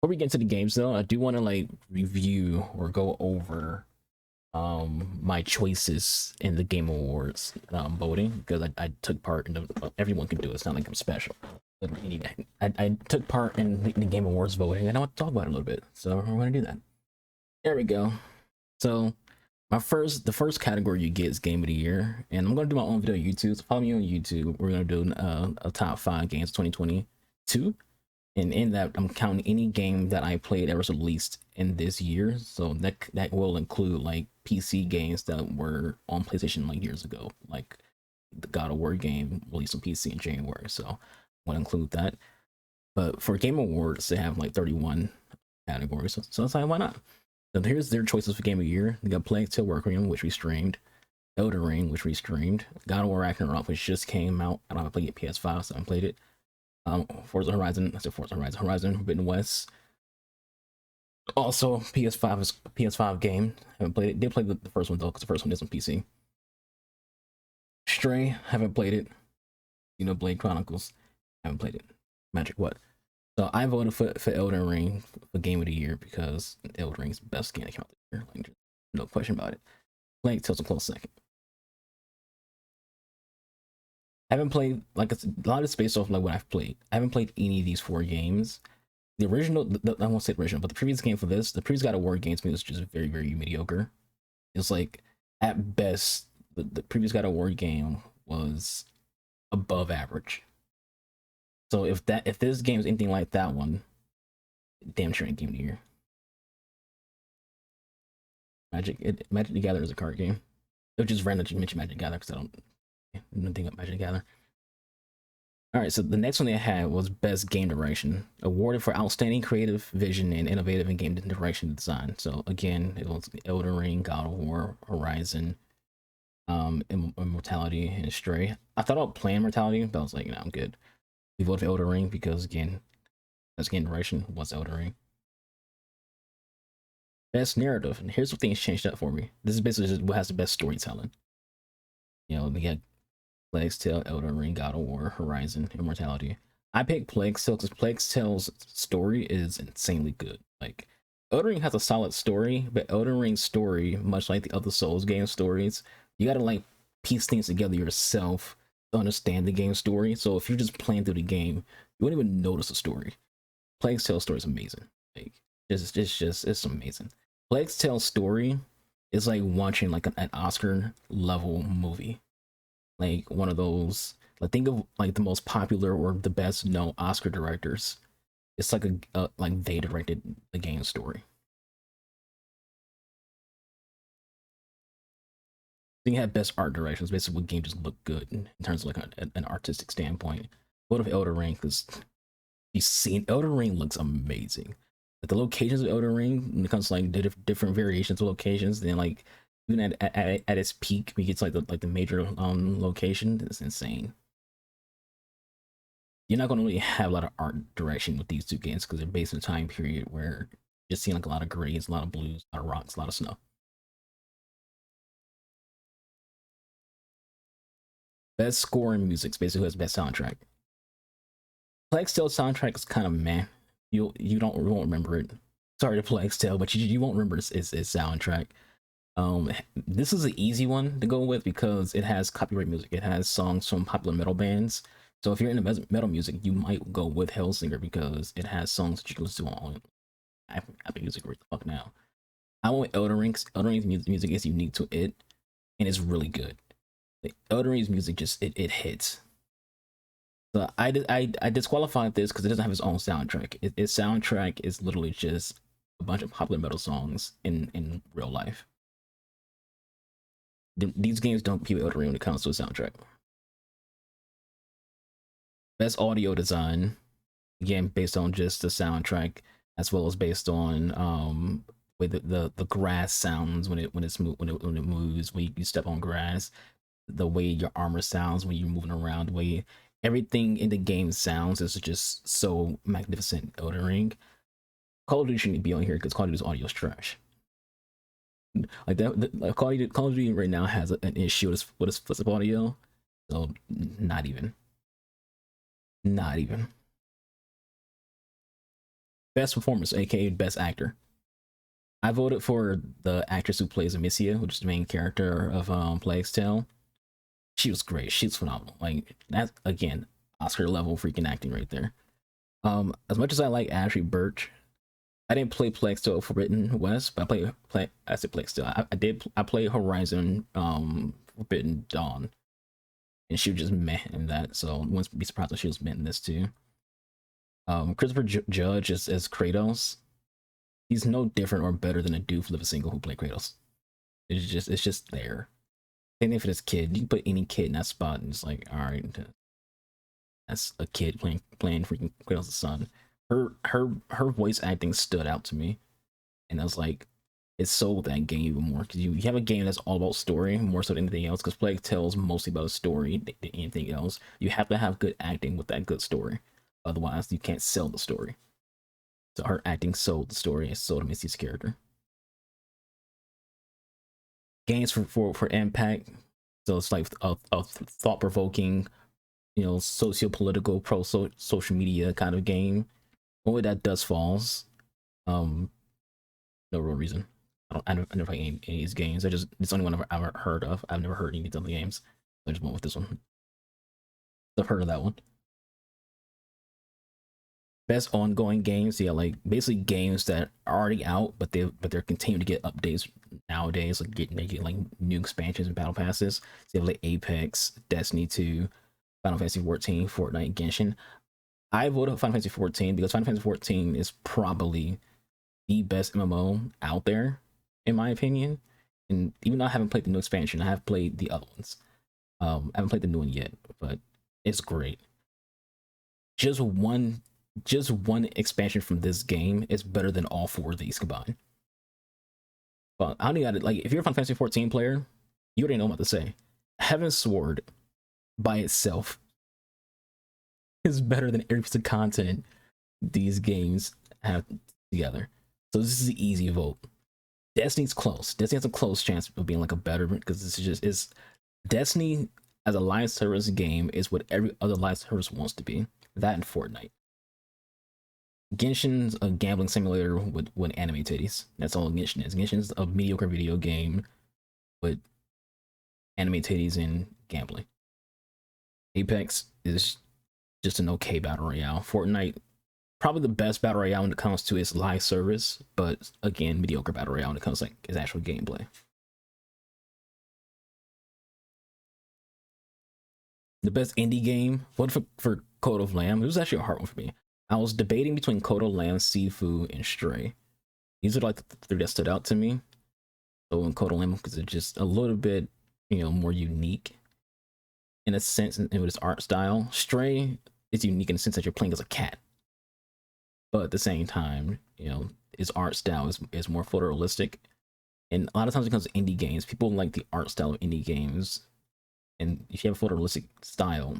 Before we get into the games though, I do want to like review or go over my choices in the Game Awards voting because I took part in the everyone can do it. It's not like I'm special. Literally, I took part in the Game Awards voting and I want to talk about it a little bit. So we're gonna do that. There we go. So the first category you get is Game of the Year, and I'm gonna do my own video on YouTube. So follow me on YouTube. We're gonna do a top 5 games 2022, and in that I'm counting any game that I played that was released in this year. So that will include like PC games that were on PlayStation like years ago, like the God of War game released on PC in January. So I want to include that. But for Game Awards, they have like 31 categories. So it's like, why not? So here's their choices for Game of the Year. They got Plague Tale Requiem, which we streamed. Elden Ring, which we streamed. God of War Ragnarok, which just came out. I don't have to play it PS5, so I haven't played it. Forza Horizon, I said Forza Horizon, Horizon Forbidden West. Also, PS5 is a PS5 game. Haven't played it. Did play the first one though, because the first one is on PC. Stray, haven't played it. You know, Blade Chronicles, haven't played it. Magic what? So I voted for Elden Ring for Game of the Year because Elden Ring's the best game that came out this year. Like, no question about it. Plague Tale's a close second. I haven't played like a lot of it's based off like what I've played. I haven't played any of these 4 games. The original, I won't say original, but the previous game for this, the previous God of War games, was just very, very mediocre. It's like at best, the previous God of War game was above average. So if this game is anything like that one, damn sure ain't Game of the Year. Magic the Gathering is a card game. It was just random to mention Magic the Gathering because I don't think of Magic the Gathering. All right, so the next one they had was Best Game Direction, awarded for outstanding creative vision and innovative in game direction design. So again, it was Elden Ring, God of War, Horizon, Immortality, and Stray. I thought about playing Immortality, but I was like, no, I'm good. We voted for Elden Ring because again, Best Game Direction was Elden Ring. Best Narrative, and here's what things changed up for me. This is basically just what has the best storytelling. You know, we had Plague Tale, Elden Ring, God of War, Horizon, Immortality. I picked Plague Tale because Plague Tale's story is insanely good. Like, Elden Ring has a solid story, but Elden Ring's story, much like the other Souls game stories, you gotta like piece things together yourself to understand the game story. So if you're just playing through the game, you won't even notice the story. Plague Tale's story is amazing. Like, it's amazing. Plague Tale's story is like watching like an Oscar level movie, like one of those, like think of like the most popular or the best known Oscar directors. It's like like they directed the game story. Then you have best art directions, basically what game just look good in terms of like an artistic standpoint. What of Elden Ring? Because you see, Elden Ring looks amazing. Like the locations of Elden Ring, when it comes to like different variations of locations, then like even at its peak, we get to like the major location. It's insane. You're not going to really have a lot of art direction with these 2 games because they're based in a time period where you're seeing like a lot of grays, a lot of blues, a lot of rocks, a lot of snow. Best score and music, basically who has best soundtrack. Plague Tale soundtrack is kind of meh. You won't remember it. Sorry to Plague Tale, but you won't remember its soundtrack. This is an easy one to go with because it has copyright music. It has songs from popular metal bands. So if you're into metal music, you might go with Hellsinger because it has songs that you can listen to on Apple Music right the fuck now. I went Elden Ring. Elden Ring's music is unique to it, and it's really good. Like, Elden Ring's music just it hits. So I disqualified this because it doesn't have its own soundtrack. Its soundtrack is literally just a bunch of popular metal songs in real life. These games don't compete with Elden Ring when it comes to a soundtrack. Best audio design, again based on just the soundtrack, as well as based on with the grass sounds when it moves, when you step on grass, the way your armor sounds when you're moving around, the way everything in the game sounds is just so magnificent. Elden Ring. Call of Duty shouldn't be on here because Call of Duty's audio is trash. Like that, like Call of Duty right now has an issue with its flip audio. So not even. Best performance, aka best actor. I voted for the actress who plays Amicia, which is the main character of Plague's Tale. She was great. She's phenomenal. Like that again, Oscar level freaking acting right there. As much as I like Ashley Birch, I didn't play Plague Tale Forbidden West, but I said Plague Tale. I played Horizon Forbidden Dawn, and she was just meh in that. So I wouldn't be surprised if she was meh in this too. Christopher Judge as Kratos. He's no different or better than a dude from Live a Single who played Kratos. It's just there. Same thing for this kid. You can put any kid in that spot, and it's like, all right, that's a kid playing freaking Kratos' son. Her voice acting stood out to me, and I was like, it sold that game even more because you have a game that's all about story more so than anything else. Because Plague Tale mostly about a story than anything else. You have to have good acting with that good story, otherwise you can't sell the story. So her acting sold the story and sold Misty's character. Games for Impact, so it's like a thought provoking, socio-political social media kind of game. Only that Dust Falls. No real reason. I never play any of these games. It's the only one I've ever heard of. I've never heard any of these other games. So I just went with this one. I've heard of that one. Best ongoing games, yeah, like basically games that are already out, but they're continuing to get updates nowadays, like getting like new expansions and battle passes. So you have like Apex, Destiny 2, Final Fantasy 14, Fortnite, Genshin. I voted Final Fantasy 14 because Final Fantasy 14 is probably the best MMO out there, in my opinion. And even though I haven't played the new expansion, I have played the other ones. I haven't played the new one yet, but it's great. Just one expansion from this game is better than all four of these combined. But I don't got it. Like, if you're a Final Fantasy 14 player, you already know what to say. Heaven's Sword by itself is better than every piece of content these games have together. So this is an easy vote. Destiny's close. Destiny has a close chance of being like a better, because is Destiny as a live service game is what every other live service wants to be. That and Fortnite. Genshin's a gambling simulator with anime titties. That's all Genshin is. Genshin's a mediocre video game with anime titties and gambling. Apex is just an okay battle royale. Fortnite, probably the best battle royale when it comes to its live service, but again, mediocre battle royale when it comes to like its actual gameplay. The best indie game, voted for Code of Lamb. It was actually a hard one for me. I was debating between Code of Lamb, Sifu, and Stray. These are like the three that stood out to me. So in Code of Lamb, because it's just a little bit, more unique in a sense, and with its art style. Stray is unique in the sense that you're playing as a cat, but at the same time, its art style is more photorealistic. And a lot of times when it comes to indie games, people like the art style of indie games. And if you have a photorealistic style,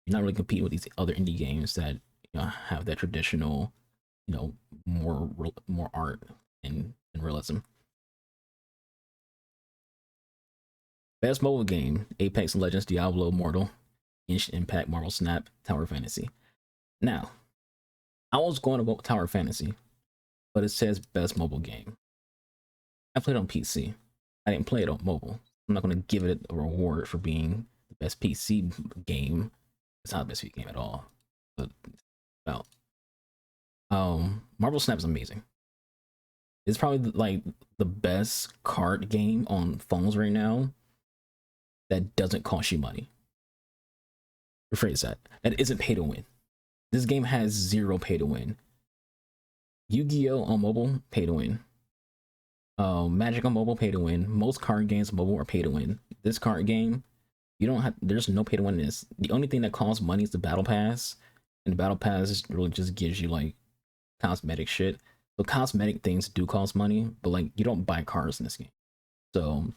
you're not really competing with these other indie games that have that traditional, more art and realism. Best mobile game: Apex Legends, Diablo Immortal, Genshin Impact, Marvel Snap, Tower Fantasy. Now, I was going to vote Tower Fantasy, but it says best mobile game. I played it on PC. I didn't play it on mobile. I'm not going to give it a reward for being the best PC game. It's not the best PC game at all. But well, Marvel Snap is amazing. It's probably like the best card game on phones right now that doesn't cost you money. Rephrase that. That isn't pay to win. This game has zero pay to win. Yu-Gi-Oh on mobile, pay to win. Magic on mobile, pay to win. Most card games on mobile are pay to win. This card game, there's no pay to win in this. The only thing that costs money is the battle pass, and the battle pass really just gives you like cosmetic shit. So cosmetic things do cost money, but like you don't buy cards in this game. So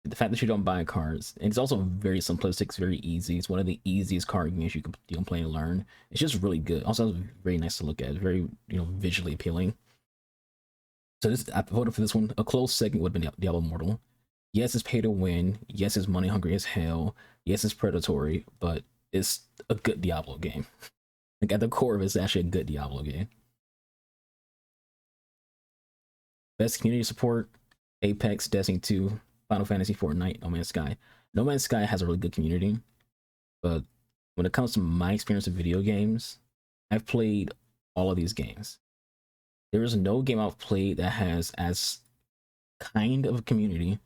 the fact that you don't buy cards, and it's also very simplistic, it's very easy. It's one of the easiest card games you can play and learn. It's just really good. Also, it's very nice to look at. It's very visually appealing. So I voted for this one. A close second would have been Diablo Immortal. Yes, it's pay to win. Yes, it's money hungry as hell. Yes, it's predatory, but it's a good Diablo game. Like at the core of it, it's actually a good Diablo game. Best community support: Apex, Destiny 2, Final Fantasy, Fortnite, No Man's Sky. No Man's Sky has a really good community, but when it comes to my experience with video games, I've played all of these games. There is no game I've played that has as kind of a community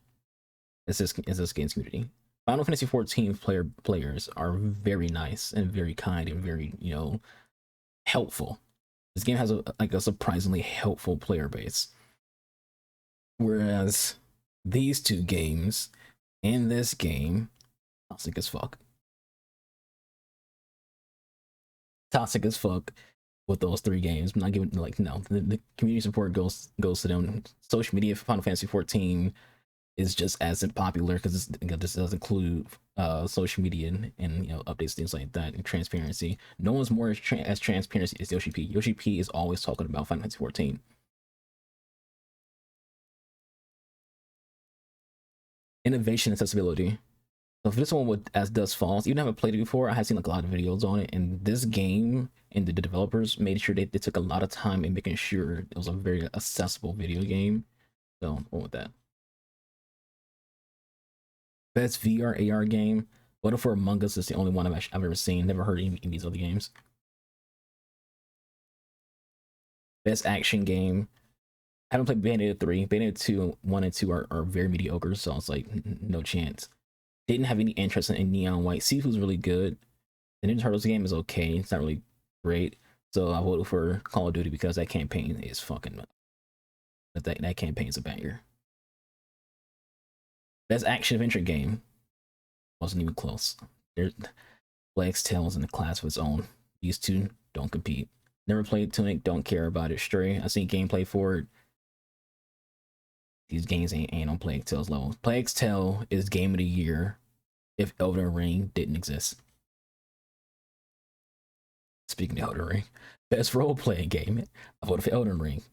as this game's community. Final Fantasy 14 players are very nice and very kind and very, helpful. This game has a surprisingly helpful player base. Whereas these two games and this game, toxic as fuck. Toxic as fuck with those three games. I'm not giving no. The community support goes to them. Social media for Final Fantasy 14 is just as popular because this does include social media and updates, things like that, and transparency. No one's more as transparent as Yoshi P. Yoshi P is always talking about Final Fantasy 14. Innovation, accessibility. So for this one as Dust Falls, even though I haven't played it before, I have seen a lot of videos on it, and this game and the developers made sure they took a lot of time in making sure it was a very accessible video game. So I'm going with that. Best VR AR game. What if Among Us is the only one I've ever seen. Never heard any of these other games. Best action game. I haven't played Bayonetta 3. Bayonetta 2, 1 and 2 are very mediocre, so it's like no chance. Didn't have any interest in Neon White. Sifu's really good. The Ninja Turtles game is okay. It's not really great. So I voted for Call of Duty because that campaign is fucking. That campaign's a banger. Best action adventure game. Wasn't even close. There's Plague's Tales in the class of its own. These two don't compete. Never played Tunic, don't care about it. Stray, I seen gameplay for it. These games ain't on Plague Tale's level. Plague's Tale is game of the year if Elden Ring didn't exist. Speaking of Elden Ring, best role-playing game, I voted for Elden Ring.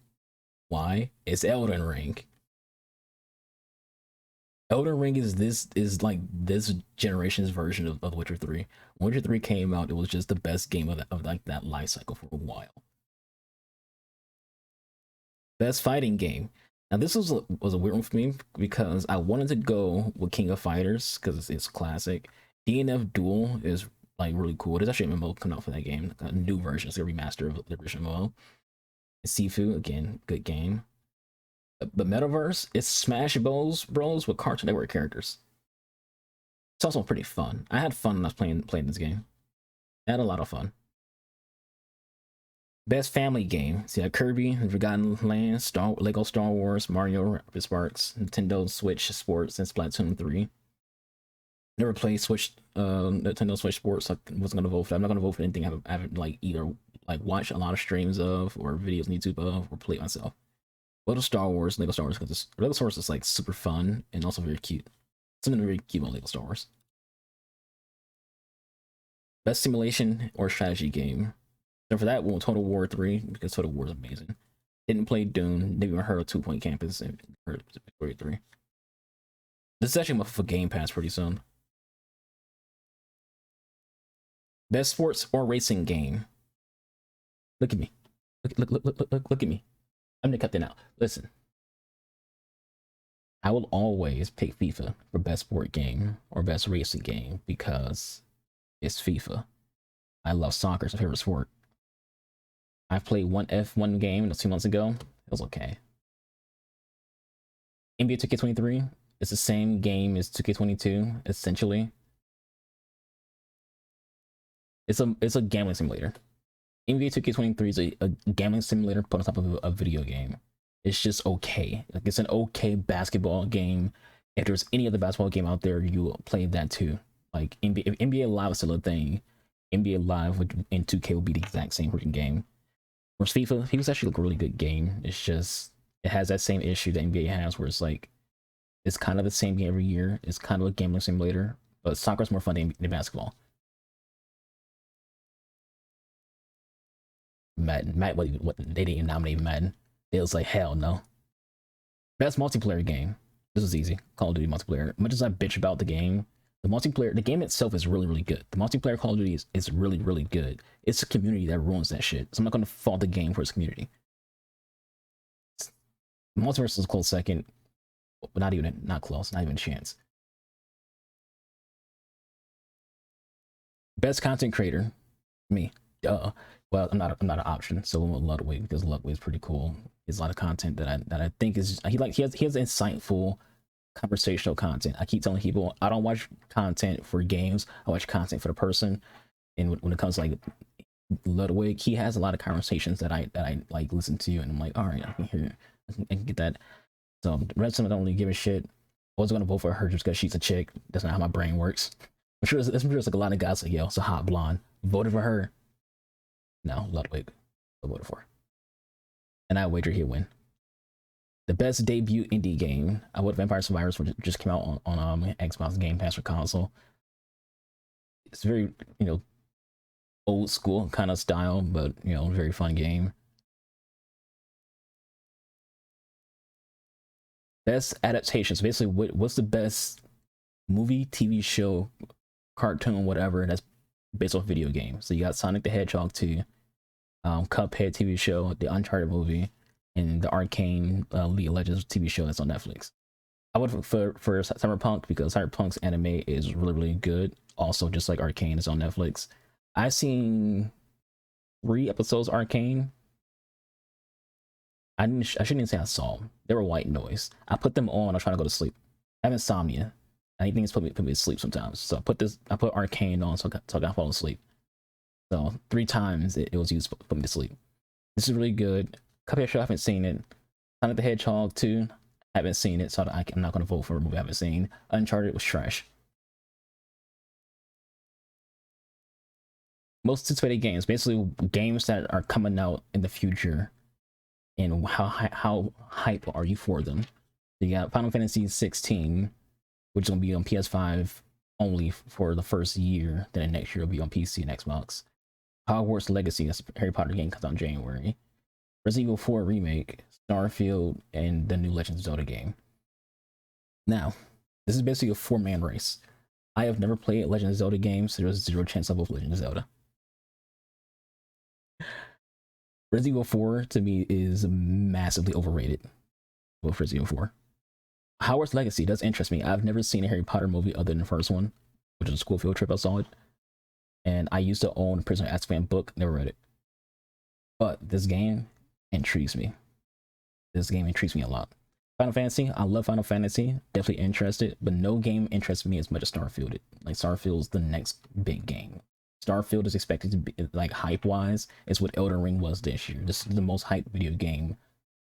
Why? It's Elden Ring. Elden Ring is like this generation's version of Witcher 3. When Witcher 3 came out, it was just the best game of like that life cycle for a while. Best fighting game. Now this was a weird one for me because I wanted to go with King of Fighters because it's classic. DNF Duel is like really cool. There's actually a MMO coming out for that game, a new version, it's a remaster of the original MMO. Sifu, again, good game. But Metaverse is Smash Bros with Cartoon Network characters. It's also pretty fun. I had fun when I was playing this game. I had a lot of fun. Best family game. See, Kirby, Forgotten Land, Lego Star Wars, Mario Sparks, Nintendo Switch Sports, and Splatoon 3. Never played Nintendo Switch Sports. So I wasn't gonna vote for that. I'm not gonna vote for anything I haven't like either like watched a lot of streams of or videos on YouTube of or played myself. Lego Star Wars, because Lego Star Wars is like super fun and also very cute. Something very cute about Lego Star Wars. Best simulation or strategy game. So for that, well, Total War 3 because Total War is amazing. Didn't play Dune. Never even heard of 2 Point Campus and heard of Victoria 3. This is actually for Game Pass pretty soon. Best sports or racing game. Look at me. Look at me. I'm gonna cut that out. Listen. I will always pick FIFA for best sport game or best racing game because it's FIFA. I love soccer, it's my favorite sport. I've played one F1 game 2 months ago. It was okay. NBA 2K23 is the same game as 2K22, essentially. It's a gambling simulator. NBA 2K23 is a gambling simulator put on top of a video game. It's just okay. Like it's an okay basketball game. If there's any other basketball game out there, you will play that too. Like if NBA Live is still a thing, NBA Live and 2K will be the exact same freaking game. Whereas FIFA's actually like a really good game. It's just it has that same issue that NBA has, where it's like it's kind of the same game every year. It's kind of a gambling simulator, but soccer's more fun than basketball. Madden, what they didn't even nominate Madden. It was like hell no. Best multiplayer game. This is easy. Call of Duty multiplayer. Much as I bitch about the game, the game itself is really good. The multiplayer Call of Duty is really good. It's the community that ruins that shit. So I'm not gonna fault the game for its community. Multiverse is a close second, but not close, not even a chance. Best content creator, me. Duh. Well, I'm not an option, so I'm with Ludwig because Ludwig is pretty cool. There's a lot of content that I think is he has insightful conversational content. I keep telling people I don't watch content for games. I watch content for the person. And when it comes to like Ludwig, he has a lot of conversations that I like listen to, and I'm like, all right, I can hear, I can get that. So the rest of them I don't really give a shit. I was gonna vote for her just because she's a chick. That's not how my brain works. I'm sure there's like a lot of guys like, yo, it's a hot blonde. Voted for her. No, Ludwig. I voted for her. And I wager he'll win. The best debut indie game. I voted Vampire Survivors, which just came out on Xbox Game Pass for console. It's very, old school kind of style, but very fun game. Best adaptations. Basically, what's the best movie, TV show, cartoon, whatever that's based off video game? So you got Sonic the Hedgehog 2, Cuphead TV show, the Uncharted movie, and the Arcane League of Legends TV show that's on Netflix. I would for Cyberpunk because Cyberpunk's anime is really good. Also, just like Arcane is on Netflix. I've seen 3 episodes of Arcane. I shouldn't even say I saw them. They were white noise. I put them on. I was trying to go to sleep. I have insomnia. Anything is put me to sleep sometimes. So I put Arcane on so I can fall asleep. So 3 times it was used to put me to sleep. This is really good. Cuphead show, I haven't seen it. Sonic the Hedgehog 2, I haven't seen it, so I'm not going to vote for a movie I haven't seen. Uncharted was trash. Most anticipated games, basically games that are coming out in the future, and how hype are you for them? So you got Final Fantasy 16, which is going to be on PS5 only for the first year. Then next year will be on PC and Xbox. Hogwarts Legacy, that's a Harry Potter game, comes out in January. Resident Evil 4 Remake, Starfield, and the new Legend of Zelda game. Now, this is basically a 4-man race. I have never played Legend of Zelda games, so there's 0 chance of Legend of Zelda. Resident Evil 4 to me is massively overrated. With Resident Evil 4. Hogwarts Legacy does interest me. I've never seen a Harry Potter movie other than the first one, which is a school field trip. I saw it, and I used to own a Prisoner of Azkaban book. Never read it, but this game intrigues me. This game intrigues me a lot. Final Fantasy, I love Final Fantasy. Definitely interested, but no game interests me as much as Starfield. Like Starfield's the next big game. Starfield is expected to be like hype-wise is what Elden Ring was this year. This is the most hyped video game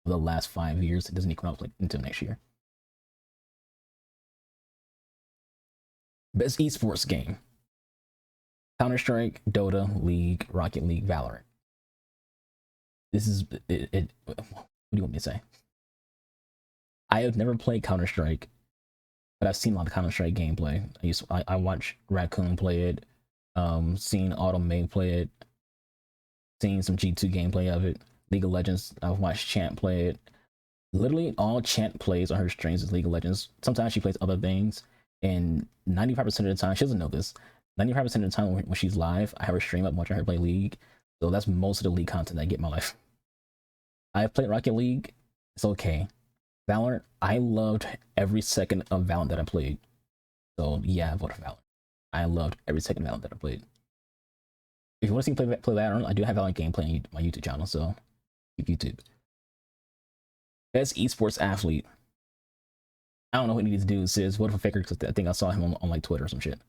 of the last 5 years. It doesn't even come out until next year. Best esports game. Counter-Strike, Dota, League, Rocket League, Valorant. This is it. What do you want me to say? I have never played Counter-Strike, but I've seen a lot of Counter-Strike gameplay. I watch Raccoon play it, seen Automate play it, seen some G2 gameplay of it. League of Legends, I've watched Champ play it. Literally all Champ plays on her streams is League of Legends. Sometimes she plays other things, and 95% of the time, she doesn't know this, 95% of the time when she's live, I have her stream up watching her play League. So that's most of the League content I get in my life. I've played Rocket League. It's okay. Valorant, I loved every second of Valorant that I played. So yeah, I voted for Valorant. I loved every second of Valorant that I played. If you want to see me play Valorant, I do have Valorant gameplay on my YouTube channel, so keep YouTube. Best esports athlete. I don't know what he needs to do. Sis, vote for Faker because I think I saw him on like Twitter or some shit.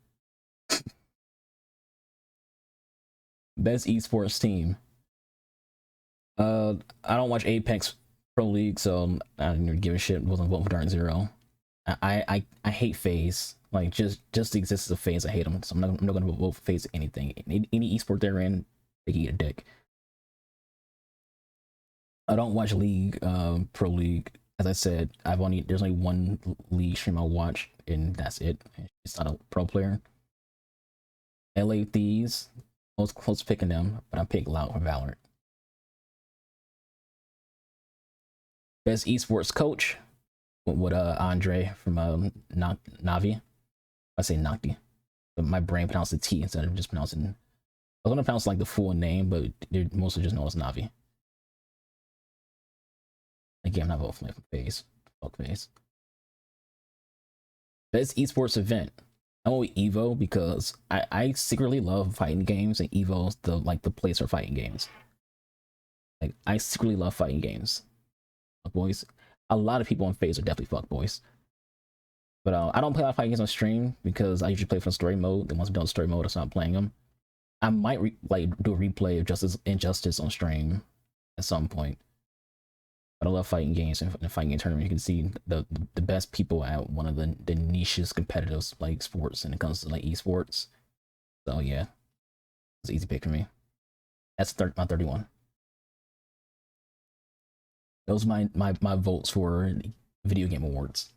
Best esports team. I don't watch Apex Pro League, so I didn't give a shit. Wasn't voting for Dark Zero. I hate FaZe. Like just the existence of FaZe, I hate them. So I'm not gonna vote for FaZe anything. Any esport they're in, they can eat a dick. I don't watch League, Pro League. As I said, there's only one League stream I watch, and that's it. It's not a pro player. LA Thieves, I was close to picking them, but I picked Loud for Valorant. Best esports coach with Andre from Navi. I say Nocti, but my brain pronounced the T instead of just pronouncing. I was gonna pronounce like the full name, but they mostly just know it's Navi. Again, I'm not voting for FaZe. Fuck FaZe. Best esports event. I went with Evo because I secretly love fighting games, and Evo's the place for fighting games. Like, I secretly love fighting games. Fuck boys. A lot of people on FaZe are definitely fuck boys. But I don't play a lot of fighting games on stream because I usually play from story mode. Then once I'm done with story mode, I stop playing them. I might do a replay of Injustice on stream at some point. But I love fighting games, and in fighting game tournament, you can see the best people at one of the niches competitive like sports when it comes to like esports. So yeah, it's an easy pick for me. That's my 31. Those are my votes for video game awards.